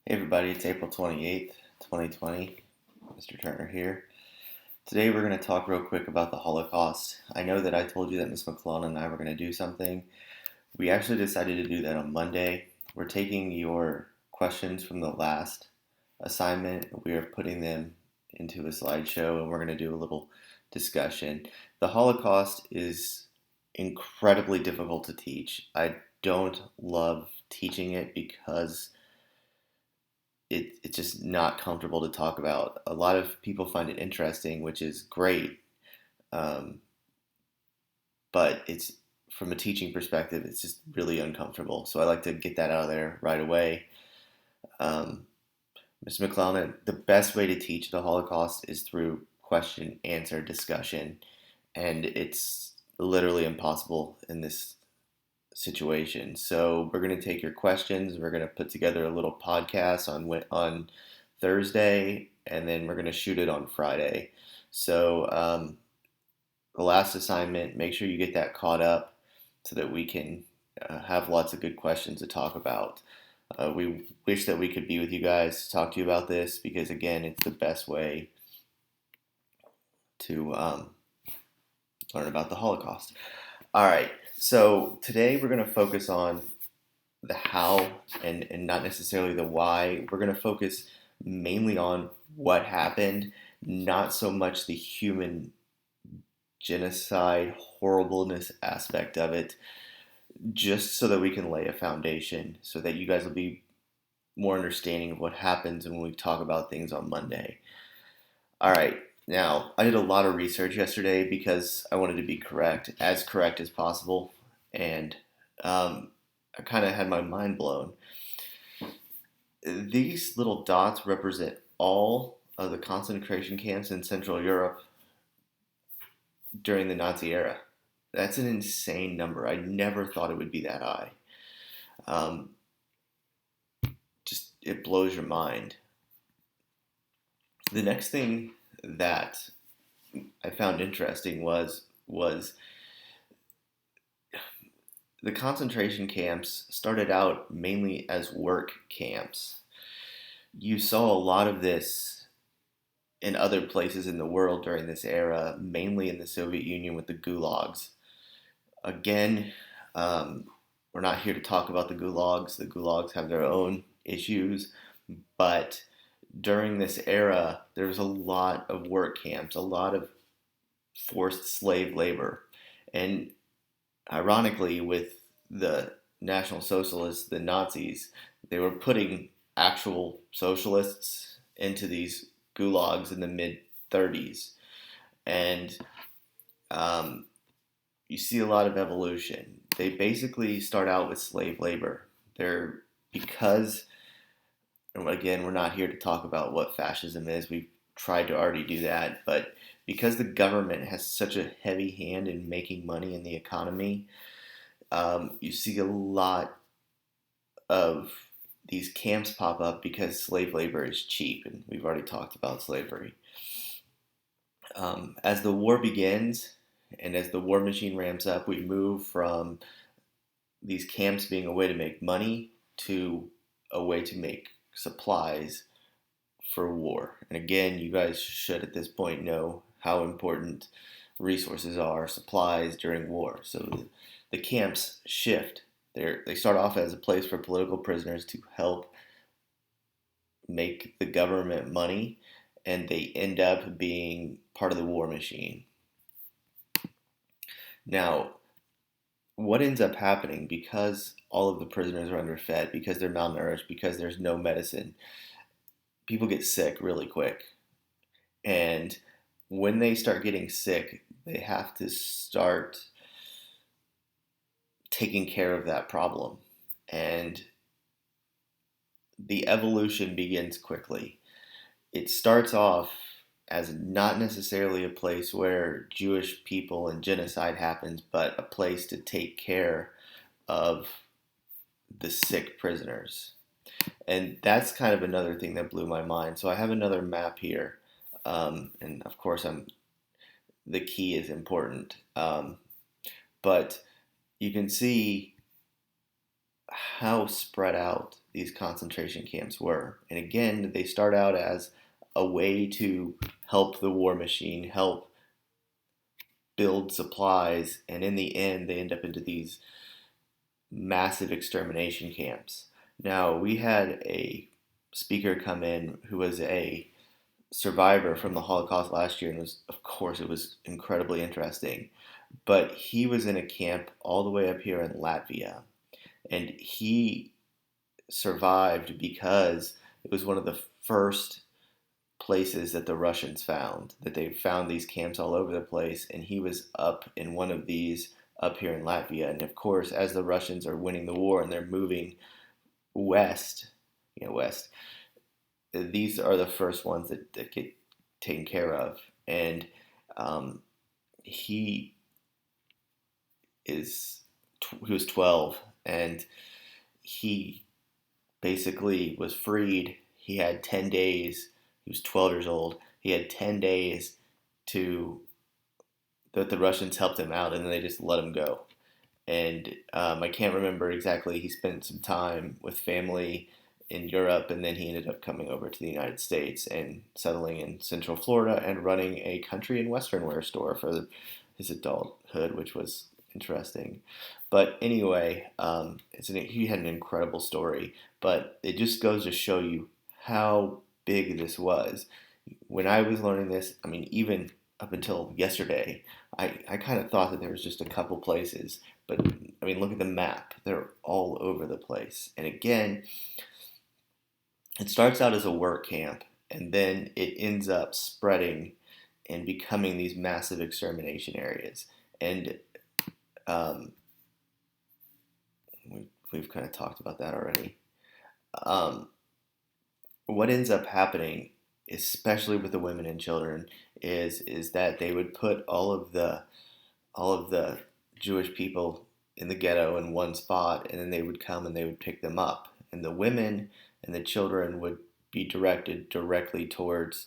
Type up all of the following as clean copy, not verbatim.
Hey everybody, it's April 28th, 2020. Mr. Turner here. Today we're going to talk real quick about the Holocaust. I know that I told you that Ms. McClellan and I were going to do something. We actually decided to do that on Monday. We're taking your questions from the last assignment. We are putting them into a slideshow and we're going to do a little discussion. The Holocaust is incredibly difficult to teach. I don't love teaching it because it's just not comfortable to talk about. A lot of people find it interesting, which is great, um, but it's from a teaching perspective, it's just really uncomfortable. So I like to get that out of there right away. Um, Mr. McClellan, the best way to teach the Holocaust is through question, answer, discussion, and it's literally impossible in this situation. So we're going to take your questions. We're going to put together a little podcast on Thursday, and then we're going to shoot it on Friday. So the last assignment, make sure you get that caught up so that we can have lots of good questions to talk about. We wish that we could be with you guys to talk to you about this because, again, it's the best way to learn about the Holocaust. All right, so today we're going to focus on the how and not necessarily the why. We're going to focus mainly on what happened, not so much the human genocide horribleness aspect of it, just so that we can lay a foundation so that you guys will be more understanding of what happens when we talk about things on Monday. All right. Now, I did a lot of research yesterday because I wanted to be correct as possible, and I kind of had my mind blown. These little dots represent all of the concentration camps in Central Europe during the Nazi era. That's an insane number. I never thought it would be that high. Um, just it blows your mind. The next thing that I found interesting was the concentration camps started out mainly as work camps. You saw a lot of this in other places in the world during this era, mainly in the Soviet Union with the gulags. Again, we're not here to talk about the gulags. The gulags have their own issues, but during this era, there was a lot of work camps, a lot of forced slave labor. And ironically, with the National Socialists, the Nazis, they were putting actual socialists into these gulags in the mid 30s. And you see a lot of evolution. They basically start out with slave labor. They're because, and again, we're not here to talk about what fascism is. We've tried to already do that, but because the government has such a heavy hand in making money in the economy, you see a lot of these camps pop up because slave labor is cheap, and we've already talked about slavery. As the war begins and as the war machine ramps up, we move from these camps being a way to make money to a way to make supplies for war. And again, you guys should at this point know how important resources are, supplies during war. So the camps shift. They start off as a place for political prisoners to help make the government money, and they end up being part of the war machine. Now, what ends up happening because all of the prisoners are underfed, because they're malnourished, because there's no medicine, people get sick really quick. And when they start getting sick, they have to start taking care of that problem. And the evolution begins quickly. It starts off as not necessarily a place where Jewish people and genocide happens, but a place to take care of the sick prisoners. And that's kind of another thing that blew my mind. So I have another map here. And of course, the key is important. But you can see how spread out these concentration camps were. And again, they start out as a way to help the war machine, help build supplies, and in the end, they end up into these massive extermination camps. Now, we had a speaker come in who was a survivor from the Holocaust last year, and of course, it was incredibly interesting. But he was in a camp all the way up here in Latvia, and he survived because it was one of the first places that the Russians found, that they found these camps all over the place, and he was up in one of these up here in Latvia. And of course, as the Russians are winning the war and they're moving west, west, these are the first ones that get taken care of. And he he was 12, and he basically was freed. He had 10 days. He was 12 years old. He had 10 days that the Russians helped him out, and then they just let him go. And I can't remember exactly. He spent some time with family in Europe, and then he ended up coming over to the United States and settling in Central Florida and running a country and western wear store for his adulthood, which was interesting. But anyway, he had an incredible story, but it just goes to show you how big this was. When I was learning this, I mean, even up until yesterday, I kind of thought that there was just a couple places, but I mean, look at the map. They're all over the place. And again, it starts out as a work camp, and then it ends up spreading and becoming these massive extermination areas. And we've kind of talked about that already. What ends up happening, especially with the women and children, is that they would put all of the Jewish people in the ghetto in one spot, and then they would come and they would pick them up, and the women and the children would be directed directly towards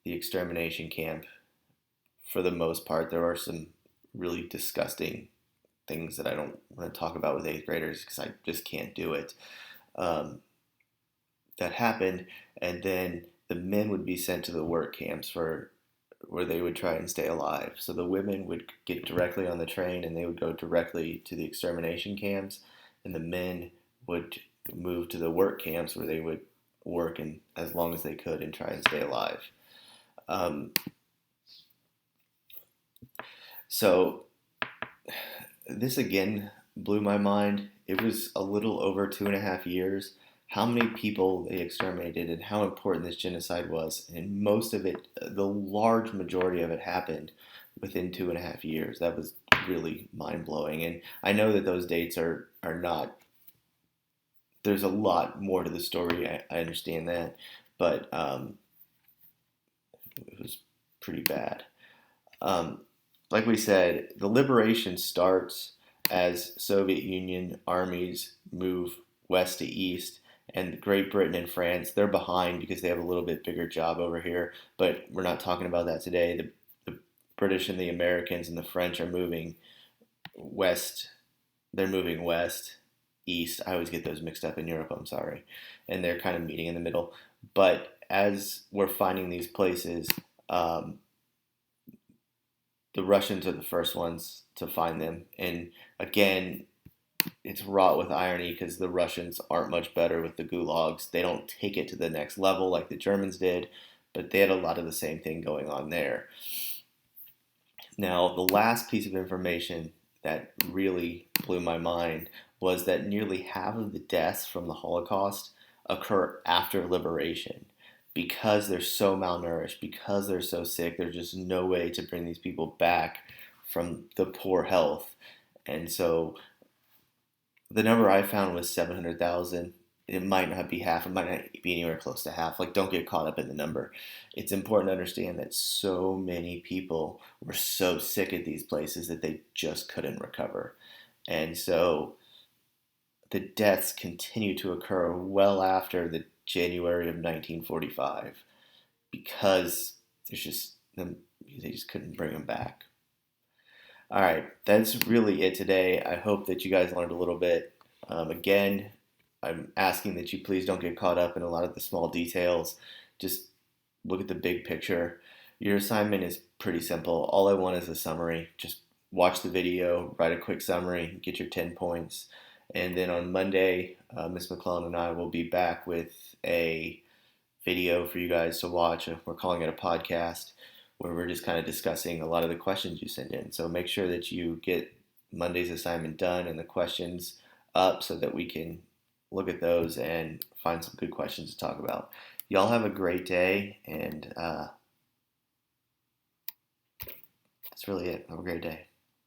the extermination camp. For the most part, there are some really disgusting things that I don't want to talk about with 8th graders because I just can't do it. That happened, and then the men would be sent to the work camps where they would try and stay alive. So the women would get directly on the train and they would go directly to the extermination camps, and the men would move to the work camps where they would work as long as they could and try and stay alive. So this again blew my mind. It was a little over 2.5 years. How many people they exterminated and how important this genocide was. And most of it, the large majority of it happened within 2.5 years. That was really mind-blowing. And I know that those dates are not, there's a lot more to the story. I understand that. But it was pretty bad. Like we said, the liberation starts as Soviet Union armies move west to east, and Great Britain and France, they're behind because they have a little bit bigger job over here, but we're not talking about that today. The British and the Americans and the French are moving west. They're moving west, east. I always get those mixed up in Europe, I'm sorry. And they're kind of meeting in the middle. But as we're finding these places, the Russians are the first ones to find them. And again, it's wrought with irony because the Russians aren't much better with the gulags. They don't take it to the next level like the Germans did, but they had a lot of the same thing going on there. Now, the last piece of information that really blew my mind was that nearly half of the deaths from the Holocaust occur after liberation. Because they're so malnourished, because they're so sick, there's just no way to bring these people back from the poor health. And so the number I found was 700,000. It might not be half. It might not be anywhere close to half. Like, don't get caught up in the number. It's important to understand that so many people were so sick at these places that they just couldn't recover. And so the deaths continue to occur well after the January of 1945 because they just couldn't bring them back. All right, that's really it today. I hope that you guys learned a little bit. Again, I'm asking that you please don't get caught up in a lot of the small details. Just look at the big picture. Your assignment is pretty simple. All I want is a summary. Just watch the video, write a quick summary, get your 10 points. And then on Monday, Ms. McClellan and I will be back with a video for you guys to watch. We're calling it a podcast where we're just kind of discussing a lot of the questions you send in. So make sure that you get Monday's assignment done and the questions up so that we can look at those and find some good questions to talk about. Y'all have a great day, and that's really it. Have a great day.